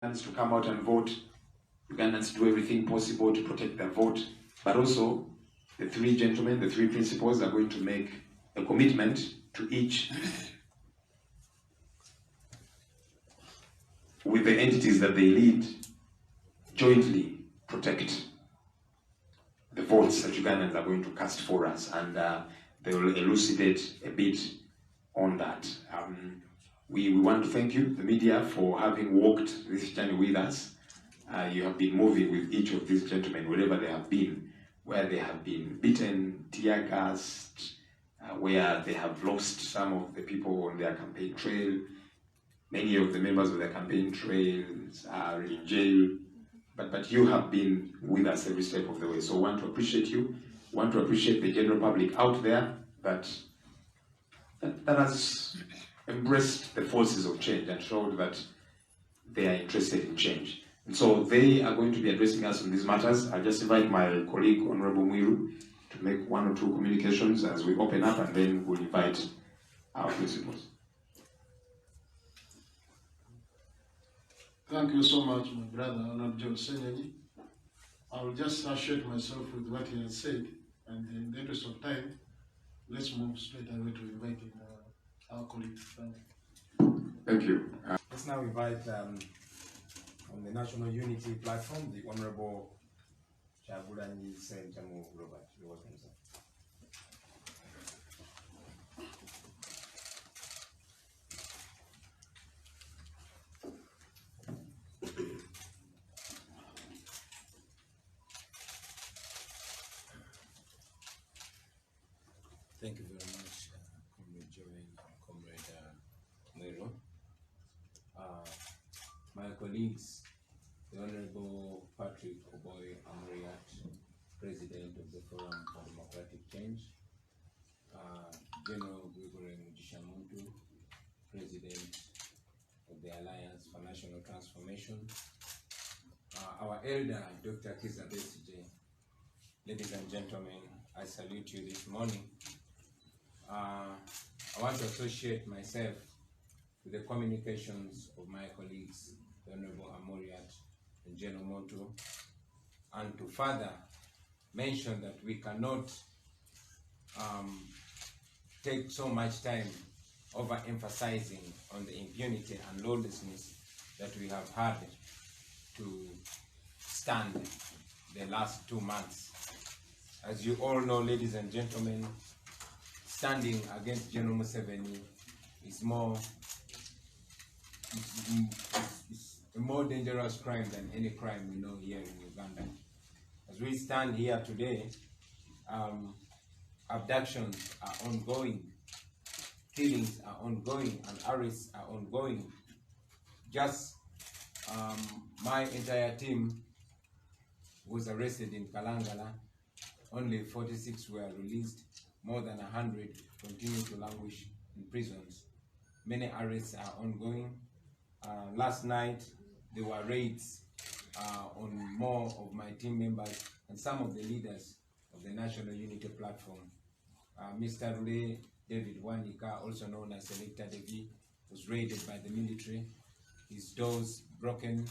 Ugandans to come out and vote, Ugandans do everything possible to protect their vote, but also the three gentlemen, the three principals are going to make a commitment to each with the entities that they lead, jointly protect the votes that Ugandans are going to cast for us, and they will elucidate a bit on that. We want to thank you, the media, for having walked this journey with us. You have been moving with each of these gentlemen, wherever they have been, where they have been beaten, tear gassed, where they have lost some of the people on their campaign trail. Many of the members of their campaign trails are in jail, but you have been with us every step of the way. So I want to appreciate you, want to appreciate the general public out there that has embraced the forces of change and showed that they are interested in change. And so they are going to be addressing us on these matters. I'll just invite my colleague, Honorable Mwiru, to make one or two communications as we open up, and then we'll invite our principals. Thank you so much, my brother, Honorable John Senyenyi. I will just associate myself with what he has said, and in the interest of time, let's move straight away to inviting our colleagues. Thank you. Thank you. Let's now invite on the National Unity platform, the Honorable Chagulanyi Sentamu Robert. You're welcome, sir. Thank you very much, Comrade Joey and Comrade Mwiru. My colleagues, the Honorable Patrick Oboy Amriat, President of the Forum for Democratic Change, General Gregory Mujishamuntu, President of the Alliance for National Transformation, our elder, Dr. Kiza Besije. Ladies and gentlemen, I salute you this morning. I want to associate myself with the communications of my colleagues, the Honorable Amoriat and General Montu, and to further mention that we cannot take so much time overemphasizing on the impunity and lawlessness that we have had to stand the last 2 months. As you all know, ladies and gentlemen, standing against General Museveni is a more dangerous crime than any crime we know here in Uganda. As we stand here today, abductions are ongoing, killings are ongoing, and arrests are ongoing. Just my entire team was arrested in Kalangala. Only 46 were released. More than 100 continue to languish in prisons. Many arrests are ongoing. Last night, there were raids on more of my team members and some of the leaders of the National Unity Platform. Mr. Rule David Wanika, also known as Selector Devi, was raided by the military. His doors broken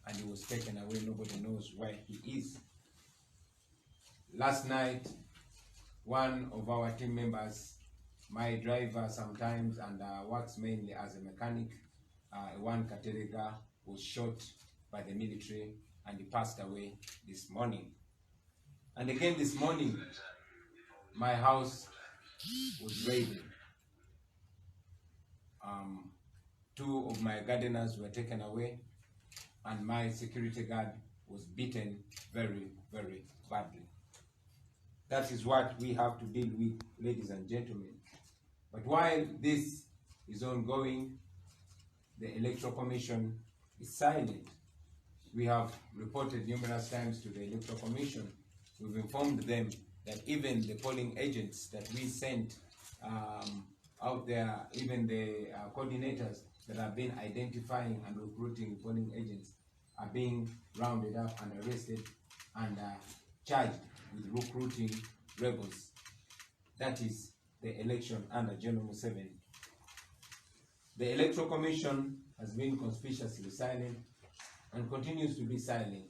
and he was taken away. Nobody knows where he is. Last night, one of our team members, my driver sometimes and works mainly as a mechanic, one Katerega, was shot by the military and he passed away this morning. And again this morning, my house was raided. 2 of my gardeners were taken away and my security guard was beaten very, very badly. That is what we have to deal with, ladies and gentlemen. But while this is ongoing, the Electoral Commission is silent. We have reported numerous times to the Electoral Commission. We've informed them that even the polling agents that we sent out there, even the coordinators that have been identifying and recruiting polling agents are being rounded up and arrested and charged with recruiting rebels. That is the election under General Museveni. The Electoral Commission has been conspicuously silent, and continues to be silent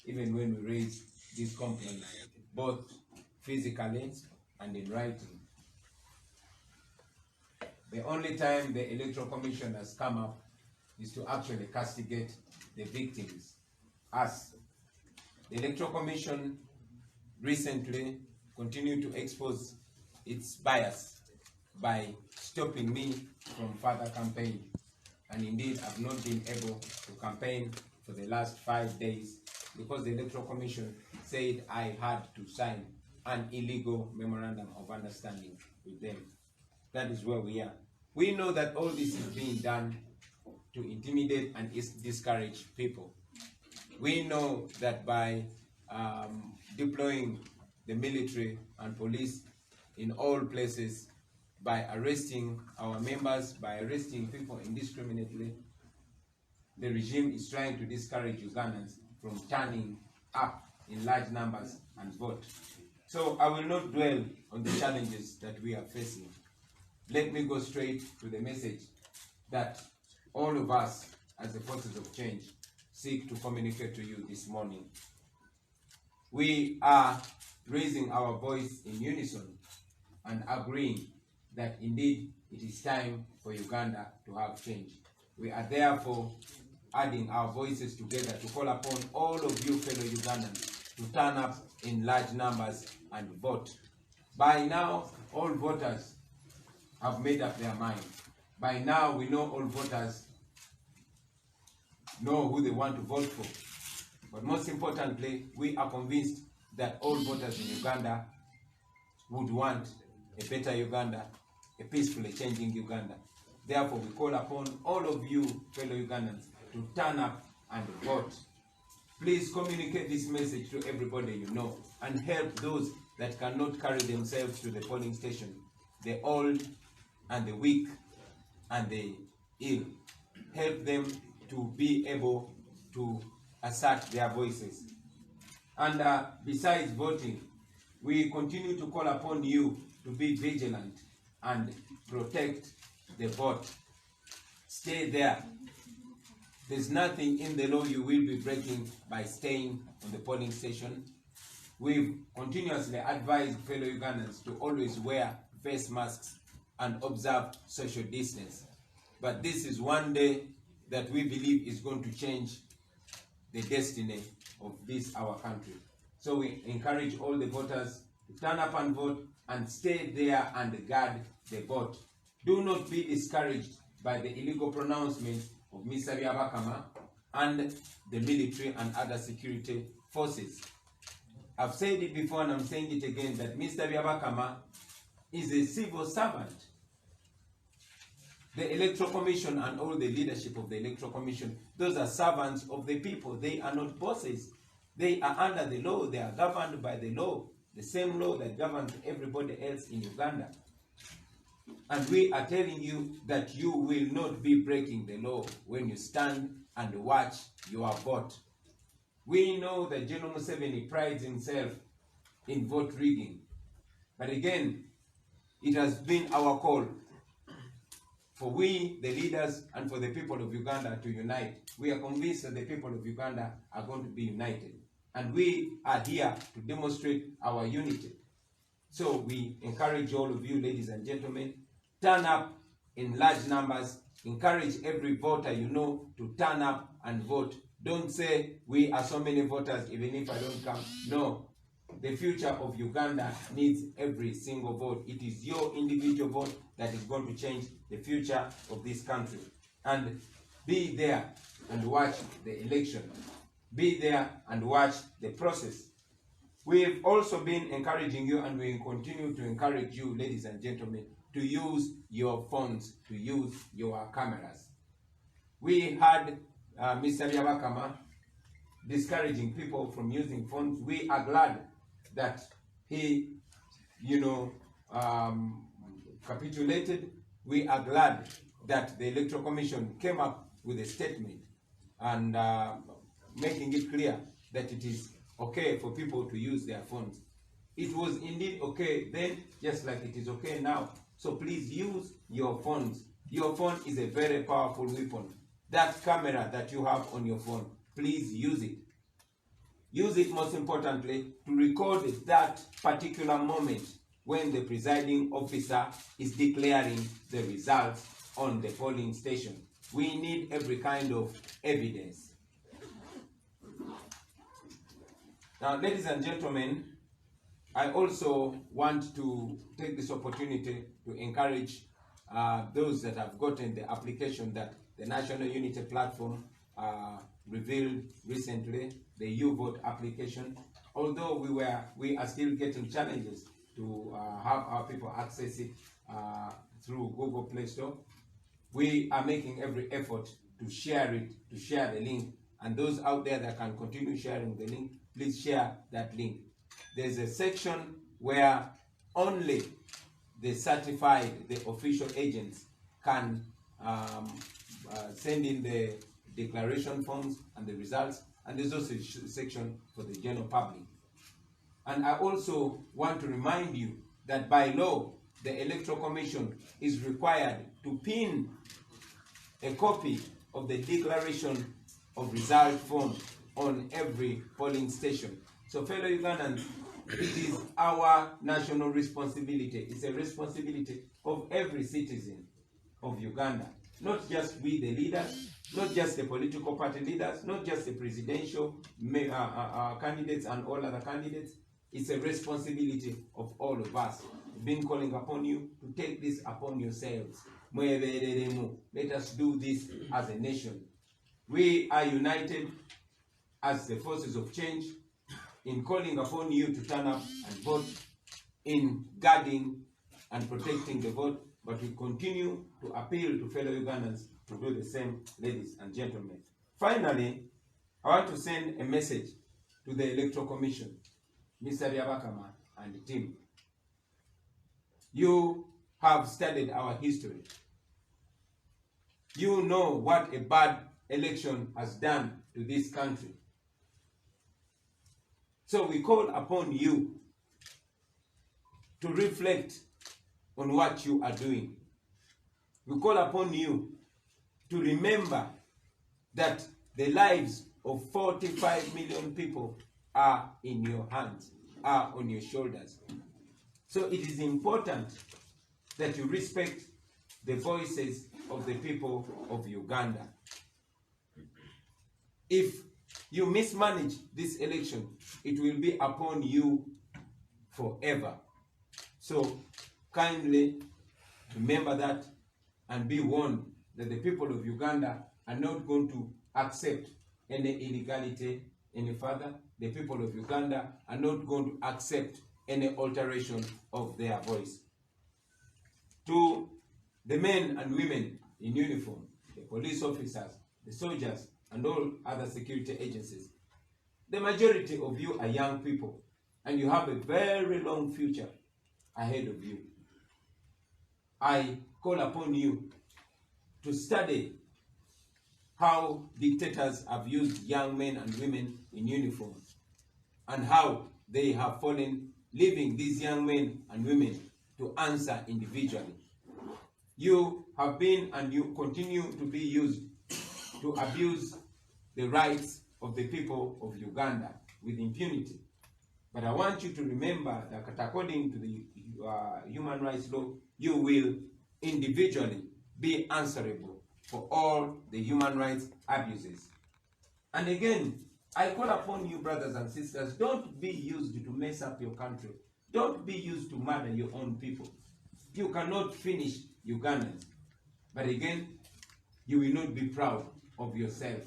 even when we raise these complaints, both physically and in writing. The only time the Electoral Commission has come up is to actually castigate the victims, us. The Electoral Commission recently continued to expose its bias by stopping me from further campaign. And indeed, I've not been able to campaign for the last 5 days because the Electoral Commission said I had to sign an illegal memorandum of understanding with them. That is where we are. We know that all this is being done to intimidate and discourage people. We know that by deploying the military and police in all places, by arresting our members, by arresting people indiscriminately, the regime is trying to discourage Ugandans from turning up in large numbers and vote. So I will not dwell on the challenges that we are facing. Let me go straight to the message that all of us, as the forces of change, seek to communicate to you this morning. We are raising our voice in unison and agreeing that indeed it is time for Uganda to have change. We are therefore adding our voices together to call upon all of you fellow Ugandans to turn up in large numbers and vote. By now, all voters have made up their mind. By now, we know all voters know who they want to vote for. But most importantly, we are convinced that all voters in Uganda would want a better Uganda, a peacefully changing Uganda. Therefore, we call upon all of you fellow Ugandans to turn up and vote. Please communicate this message to everybody you know and help those that cannot carry themselves to the polling station, the old and the weak and the ill. Help them to be able to assert their voices. And besides voting, we continue to call upon you to be vigilant and protect the vote. Stay there. There's nothing in the law you will be breaking by staying on the polling station. We've continuously advised fellow Ugandans to always wear face masks and observe social distance. But this is one day that we believe is going to change the destiny of this, our country. So we encourage all the voters to turn up and vote and stay there and guard the vote. Do not be discouraged by the illegal pronouncements of Mr. Byabakama and the military and other security forces. I've said it before and I'm saying it again that Mr. Byabakama is a civil servant. The Electoral Commission and all the leadership of the Electoral Commission, those are servants of the people. They are not bosses. They are under the law. They are governed by the law, the same law that governs everybody else in Uganda. And we are telling you that you will not be breaking the law when you stand and watch your vote. We know that General Museveni prides himself in vote rigging. But again, it has been our call for we, the leaders, and for the people of Uganda to unite. We are convinced that the people of Uganda are going to be united. And we are here to demonstrate our unity. So we encourage all of you, ladies and gentlemen, turn up in large numbers. Encourage every voter you know to turn up and vote. Don't say, we are so many voters, even if I don't come. No. The future of Uganda needs every single vote. It is your individual vote that is going to change the future of this country. And be there and watch the election. Be there and watch the process. We've also been encouraging you, and we continue to encourage you, ladies and gentlemen, to use your phones, to use your cameras. We had Mr. Byabakama discouraging people from using phones. We are glad that he, capitulated. We are glad that the Electoral Commission came up with a statement and making it clear that it is okay for people to use their phones. It was indeed okay then, just like it is okay now. So please use your phones. Your phone is a very powerful weapon. That camera that you have on your phone, please use it. Use it most importantly to record that particular moment when the presiding officer is declaring the results on the polling station. We need every kind of evidence. Now, ladies and gentlemen, I also want to take this opportunity to encourage those that have gotten the application that the National Unity Platform revealed recently, the U-Vote application. Although we are still getting challenges to have our people access it through Google Play Store, we are making every effort to share it, to share the link. And those out there that can continue sharing the link, please share that link. There's a section where only the certified, the official agents can send in the declaration forms and the results, and there's also a section for the general public. And I also want to remind you that by law, the Electoral Commission is required to pin a copy of the declaration of result form on every polling station. So fellow Ugandans, it is our national responsibility. It's a responsibility of every citizen of Uganda. Not just we the leaders, not just the political party leaders, not just the presidential candidates and all other candidates. It's a responsibility of all of us. We've been calling upon you to take this upon yourselves. Let us do this as a nation. We are united as the forces of change in calling upon you to turn up and vote, in guarding and protecting the vote, but we continue to appeal to fellow Ugandans to do the same, ladies and gentlemen. Finally, I want to send a message to the Electoral Commission, Mr. Ryabakama and team. You have studied our history. You know what a bad election has done to this country. So we call upon you to reflect on what you are doing. We call upon you to remember that the lives of 45 million people are in your hands, are on your shoulders. So it is important that you respect the voices of the people of Uganda. If you mismanage this election, it will be upon you forever. So kindly remember that and be warned that the people of Uganda are not going to accept any illegality any further. The people of Uganda are not going to accept any alteration of their voice. To the men and women in uniform, the police officers, the soldiers, and all other security agencies, the majority of you are young people, and you have a very long future ahead of you. I call upon you to study how dictators have used young men and women in uniform, and how they have fallen, leaving these young men and women to answer individually. You have been and you continue to be used to abuse the rights of the people of Uganda with impunity. But I want you to remember that according to the human rights law, you will individually be answerable for all the human rights abuses. And again, I call upon you, brothers and sisters, don't be used to mess up your country. Don't be used to murder your own people. You cannot finish Ugandans. But again, you will not be proud of yourself.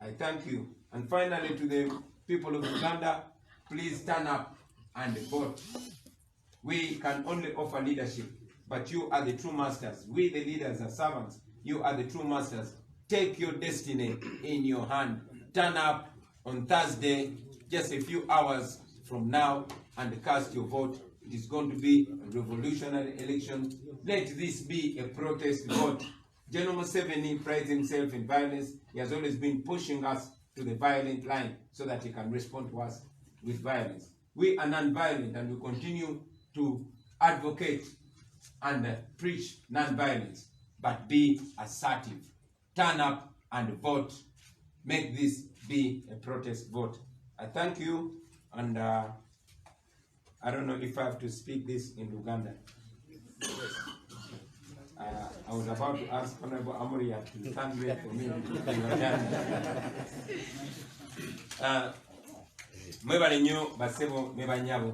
I thank you. And finally, to the people of Uganda, please stand up and vote. We can only offer leadership, but you are the true masters. We, the leaders, are servants. You are the true masters. Take your destiny in your hand. Turn up on Thursday, just a few hours from now, and cast your vote. It is going to be a revolutionary election. Let this be a protest vote. General Museveni prides himself in violence. He has always been pushing us to the violent line so that he can respond to us with violence. We are non-violent, and we continue to advocate and preach non-violence, but be assertive. Turn up and vote. make this be a protest vote. I thank you, and I don't know if I have to speak this in Uganda. I was about to ask Honorable Amoria to translate for me. Mwebale nnyo basebo ne banyabo.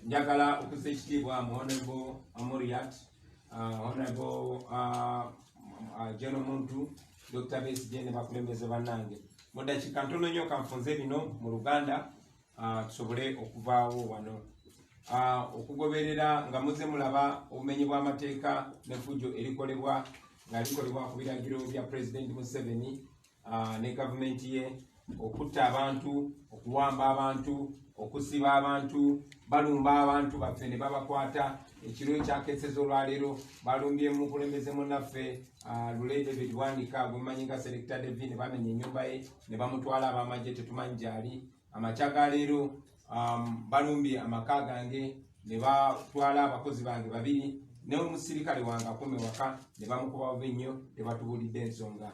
Njagala okuza ekitiibwa mu Honorable Amoriat, Honorable General Muntu, Dr. Besigye ne bakulembeze bannange. Mu ddakiika ntono nnyo kanfunze bino mu Luganda tusobole okuvaawo wano. Okugoberera nga muze mulaba obumenyi bw'amateeka n'effujjo erikolebwa nga likolebwa ku biragiro bya President Museveni ne gavumenti ye, okutta abantu, okuwamba abantu, okusiba abantu, balumba abantu baffe ne babakwata. Ekiro ekyakeeseza olwaleero balumbye mu kulembeze munnaffe Lule David Bwanika gwe mumanyi nga Selector David, ne bamenya ennyumba ye ne bamutwala ab'amagye tetumanyi gy'ali. Amakya ga leero balumbye amaka gange ne batwala abakozi bange babiri ne omusirikale wange akume waka ne bamukuba bubi nnyo tebatubulidde ensonga.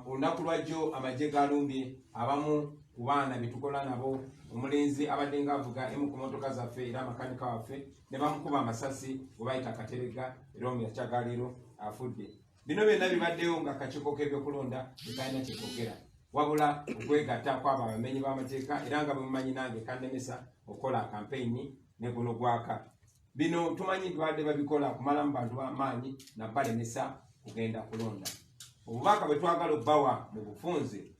Olunaku lwajjo amagye galumbye abamu ku baana be tukola nabo, omulenzi abadde ng'avuga emu ku motoka zaffe era amakanika waffe ne bamukuba amasasi gwe bayita Katerega, era omumakya ga leero afudde. Bino byonna bibaddeyo nga akakiiko k'ebyokulonda tekalina kyekogera wabula okwegatta kw'abo abamenyi b'amateeka, era nga bwe mumanyi nange kannemesa okukola kampeyini ne guno gwaka. Bino tumanyi tubadde babikola kumalamu bantu b'amaanyi na balemesa kugenda kulonda. Obubaka bwe twagala obbawa mu bufunze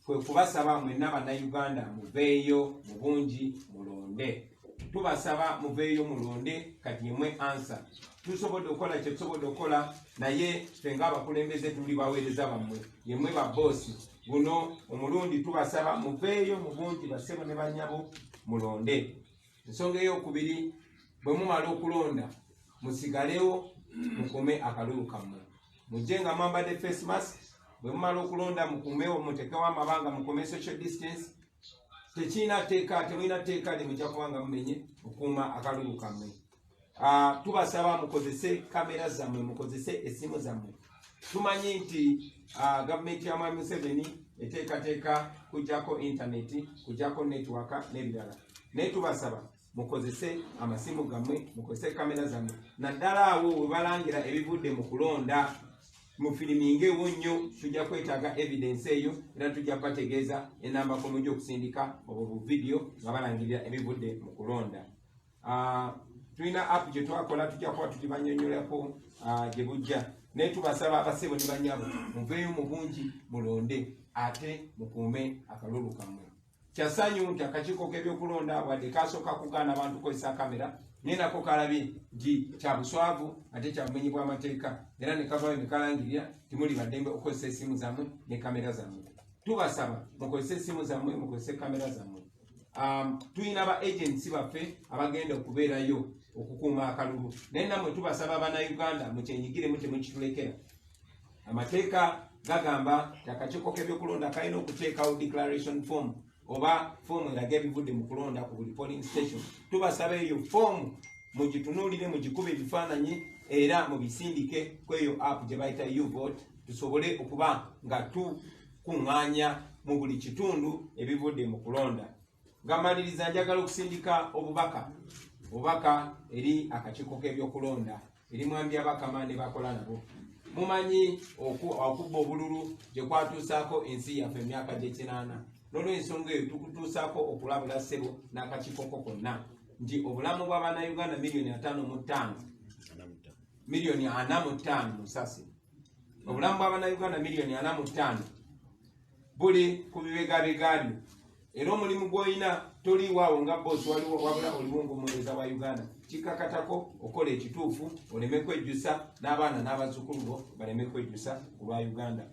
kwe kubasaba mwenna bannayuganda muveeyo mu bungi mulonde. Tubasaba muveeyo mulonde, kati yemwe ansa. Tusobodde okukola kye tusobodde okukola, naye ffe ng'abakulembeze tuli baweereza bammwe, yemwe babboosi. Guno omulundi tubasaba muveeyo mu bungi basebo ne bannyabo mulonde. Ensonga ey'okubiri, bwe mumala okulonda musigalewo mukume akalulu kammwe. Mujje nga mwambadde face mask. Bwe mumala okulonda mukumewo, mutekewo amabanga, mukume social distance. Tekina teeka, temulina teeka limujja kuba nga mumenye okuuma akalulu kammwe. Tubasaba mukozese kamera zammwe, mukozese essimu zammwe. Tumanyi nti gavumenti ya Mwami Museveni eteekateeka kujjako intaneti, kujjako network n'ebirala. Naye tubasaba mukozese amasimu gammwe, mukozese kamera zammwe. Naddala awo we balangira ebivudde mu kulonda, mufirimingeewo nnyo, tujja kwetaaga evidence eyo, era tujja kubategeeza enamba ko mujja okusindika obwo video nga balangirira ebivudde mu kulonda. Tulina app gye twakola, tujja kuba tutibanyonyolako gye bujja. Naye tubasaba abasebo ne bannyabo muveeyo mu bungi mulonde ate mukuume akalulu kammwe. Kyasanyu nti akakiiko k'ebyokulonda wadde kasooka kugaana abantu kukozesa kamera, naye nako kalabye nti kya buswavu ate kya bumenyi bw'amateeka, era ne kavaayo ne kalangirira timuli baddembe okukozesa essimu zammwe ne kamera zammwe. Tubasaba mukozese essimu zammwe, mukozese kamera zammwe. Tulina ba agency baffe abagenda okubeerayo okukuuma akalulu, naye nammwe tubasaba Bannayuganda mukyenyigiremu temukitulekera. Amateeka gagamba nti akakiiko k'ebyokulonda kalina okuteekawo declaration form oba foomu eraga ebivudde mu kulonda ku buli polling station. Tubasaba eyo foomu mugitunuulire, mugikube ebifaananyi era mubisindike ku eyo app gye bayita YouVote, tusobole okuba nga tukuŋŋaanya mu buli kitundu ebivudde mu kulonda. Ngamaliriza njagala okusindika obubaka eri akakiiko k'ebyokulonda eri mwambi abakama ne bakola nabo. Mumanyi okubba obululu gye kwatuusaako ensi yaffe emyaka gy'ekinaana. N'olw'ensonga eyo tukutuusaako okulabula ssebo n'akakiiko konna nti obulamu bw'Abannayuganda milioni 45 musasi. Obulamu bw'Abannayuganda milioni 45 buli ku bibegabega byo. Era omulimu gw'olina toliwaawo nga boosi waliwo, wabula oliwo ng'omuweereza wa Uganda. Kikakatako okola ekituufu oleme kwejjusa n'abaana n'abazzukulu bo baleme kwejjusa ku lwa Uganda.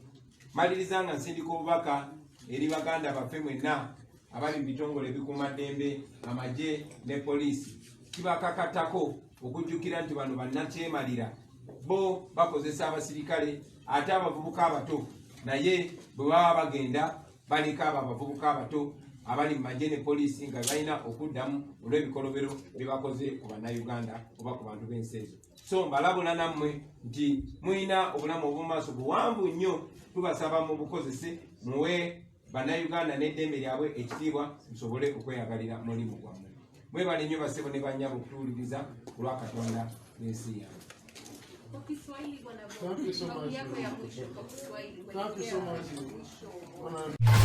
Maliriza nga nsindika obubaka eri baganda baffe mwenna abali mu bitongole ebikuumaddembe, amagye ne poliisi. Kibakakatako okujjukira nti bano bannakyemalira, bo bakozesa abasirikale ate abavubuka abato naye bwe baba bagenda baleka abo abavubuka abato abali mu magye ne poliisi nga balina okuddamu olw'ebikolobero bye bakoze ku bannayuganda oba ku bantu b'ensi ezo. So mbalabula nammwe nti mulina obulamu obw'omumaaso buwanvu nnyo. Tubasaba mu bukozese muwe bannayuganda n'eddembe lyabwe ekitiibwa musobole okweyagalira mulimu gwammwe. Mwebale nnyo basebo ne bannyabo okutuwuliriza ku lwa Katonda n'ensi yange. Thank you so much. Thank you so much.